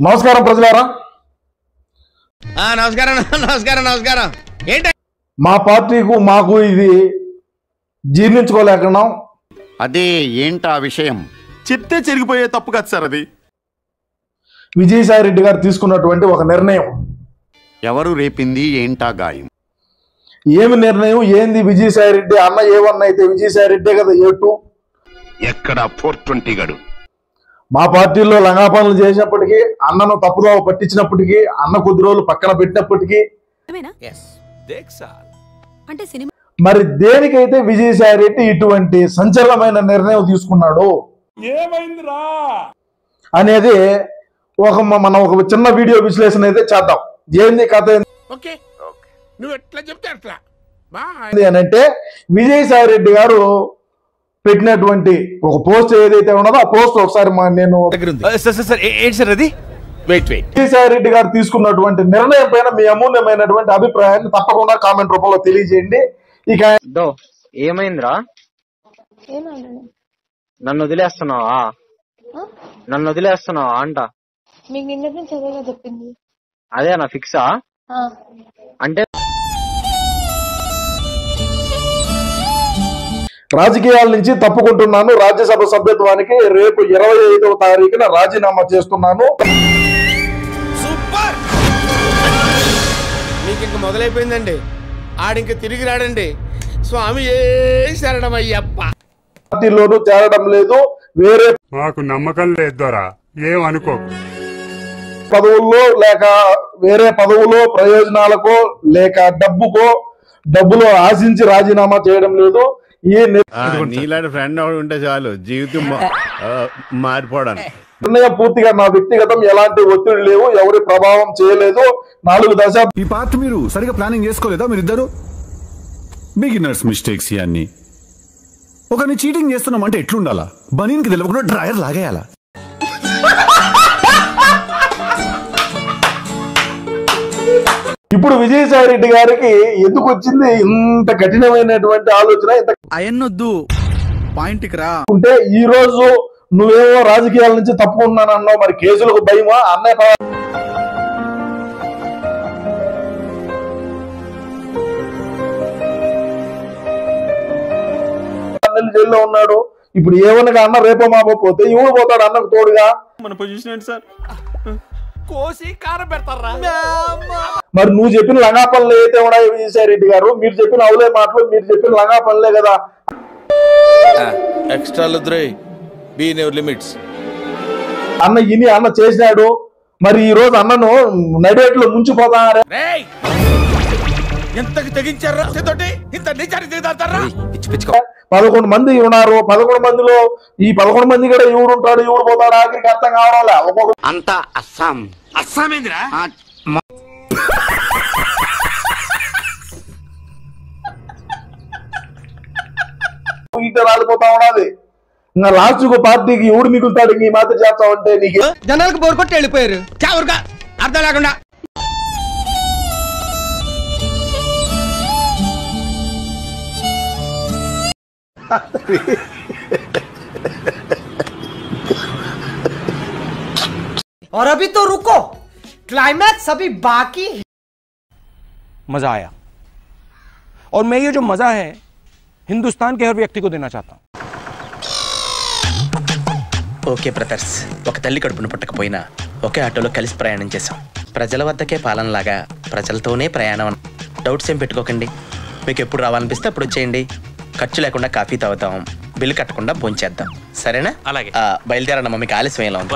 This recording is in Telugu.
నమస్కారం ప్రజలారా. నమస్కారం నమస్కారం నమస్కారం. ఏంటి మా పార్టీకు మాకు ఇది జీర్ణించుకోలేకున్నాం. అదే ఏంటా విషయం? చెప్తే చెరిగిపోయే తప్పు కదా సార్ అది. విజయసాయి రెడ్డి గారు తీసుకున్నటువంటి ఒక నిర్ణయం. ఎవరు రేపింది ఏంటా గాయం? ఏమి నిర్ణయం ఏంది? విజయసాయి రెడ్డి అన్న ఏమన్నా అయితే విజయసాయి రెడ్డే కదా ఏటు. ఎక్కడ 420 గడు మా పార్టీలో లంగా పనులు చేసినప్పటికీ, అన్నను తప్పుదోవ పట్టించినప్పటికీ, అన్న కొద్ది రోజులు పక్కన పెట్టినప్పటికీ, మరి దేనికైతే విజయసాయి రెడ్డి ఇటువంటి సంచలనమైన నిర్ణయం తీసుకున్నాడు అనేది మనం ఒక చిన్న వీడియో విశ్లేషణ అయితే చేద్దాం. ఏంది కథ అని అంటే, విజయసాయి రెడ్డి గారు పెట్టినటువంటి ఒక పోస్ట్ ఏదైతే ఉన్నదో ఆ పోస్ట్ ఒకసారి నేను విజయసాయి రెడ్డి గారు తీసుకున్నటువంటి నిర్ణయం పైన మీ అమూల్యమైనటువంటి అభిప్రాయాన్ని తప్పకుండా కామెంట్ రూపంలో తెలియజేయండి. ఇక ఏమైందిరా? నన్ను వదిలేస్తున్నావా? నన్ను వదిలేస్తున్నావా అంట. మీకు నిన్నటి నుంచి అదేగా చెప్పింది. అదే నా ఫిక్సా? అంటే రాజకీయాల నుంచి తప్పుకుంటున్నాను, రాజ్యసభ సభ్యత్వానికి రేపు 25వ తారీఖున రాజీనామా చేస్తున్నాను. సూపర్, మీకు ఇంక మొదలైపోయిందండి. ఆడింక తిరిగి రాడండి. స్వామి ఏ శరణమయ్యప్ప. పార్టీలోనూ చేరడం లేదు. వేరే మాకు నమ్మకం లేదు దొరా, ఏమనుకోకు. పదవుల్లో లేక వేరే పదవులో ప్రయోజనాలకో లేక డబ్బులో ఆశించి రాజీనామా చేయడం లేదు. నీలాంటి ఫ్రెండ్ ఉంటే చాలు జీవితం మారిపోవడానికి. నిర్ణయం పూర్తిగా నా వ్యక్తిగతం, ఎలాంటి ఒత్తిడి లేవు, ఎవరి ప్రభావం చేయలేదు. 4 దశాబ్దాలు ఈ పార్ట్ మీరు సరిగా ప్లానింగ్ చేసుకోలేదా? మీరిద్దరు బిగినర్స్ మిస్టేక్స్ ఇవన్నీ. ఒకరిని చీటింగ్ చేస్తున్నామంటే ఎట్లుండాలా? బనీన్కి తెలియకుండా డ్రాయర్ లాగేయాలా? ఇప్పుడు విజయసాయి రెడ్డి గారికి ఎందుకు వచ్చింది ఇంత కఠినమైనటువంటి ఆలోచన? ఇంత అయన్నొద్దు, పాయింట్కి రా. ఉంటే ఈ రోజు నువ్వేమో రాజకీయాల నుంచి తప్పుకున్నానన్నావు, మరి కేసులకు భయమా? అన్నయ్య జైల్లో ఉన్నాడు. ఇప్పుడు ఏమనగా అన్న రేపో మాపో పోతే ఎవడు పోతాడు అన్నకు తోడుగా? మన పొజిషన్ ఏంటి సార్? కోసి కారం పెడతారా? మరి నువ్వు చెప్పిన లంగా పనులు ఏదైతే ఉన్నాయి విజయసాయి రెడ్డి గారు, మీరు చెప్పిన అవులే మాటలు, మీరు చెప్పిన లంగా పనులే కదా. అన్న చేసినాడు. మరి ఈ రోజు అన్నను నడివేట్లో ముంచిపోతారే. ఎంతకి తెగించారా? 11 మంది ఉన్నారు. 11 మందిలో ఈ 11 మంది కూడా ఎవడు ఉంటాడు, ఎవడు పోతాడు, ఆఖరికి అర్థం కావడం అంతా అస్సాం. అస్సామేంద్రా? ఇట రాలిపోతా ఉన్నది. ఇంకా లాస్ట్ పార్టీకి ఎవడు మిగులుతాడు ఈ మాత్రం చేస్తావంటే? నీకు జనాలకు బోర్ కొట్టి వెళ్ళిపోయారు. చావురుగా అర్థం లేకుండా. और अभी तो रुको, क्लाइमैक्स अभी बाकी। मजा आया, और मैं ये जो मजा है हिंदुस्तान के हर व्यक्ति को देना चाहता हूं. ఓకే బ్రదర్స్, ఒక తల్లి కడుపును పుట్టకపోయినా ఒకే ఆటోలో కలిసి ప్రయాణం చేశాం. ప్రజల వద్దకే పాలనలాగా ప్రజలతోనే ప్రయాణం. డౌట్స్ ఏం పెట్టుకోకండి. మీకు ఎప్పుడు రావాలనిపిస్తే అప్పుడు వచ్చేయండి. ఖర్చు లేకుండా కాఫీ తాగుతాం, బిల్లు కట్టకుండా భోంచేద్దాం. సరేనా? అలాగే. బయలుదేరన్న, మీకు ఆలస్యం ఎలా ఉంది?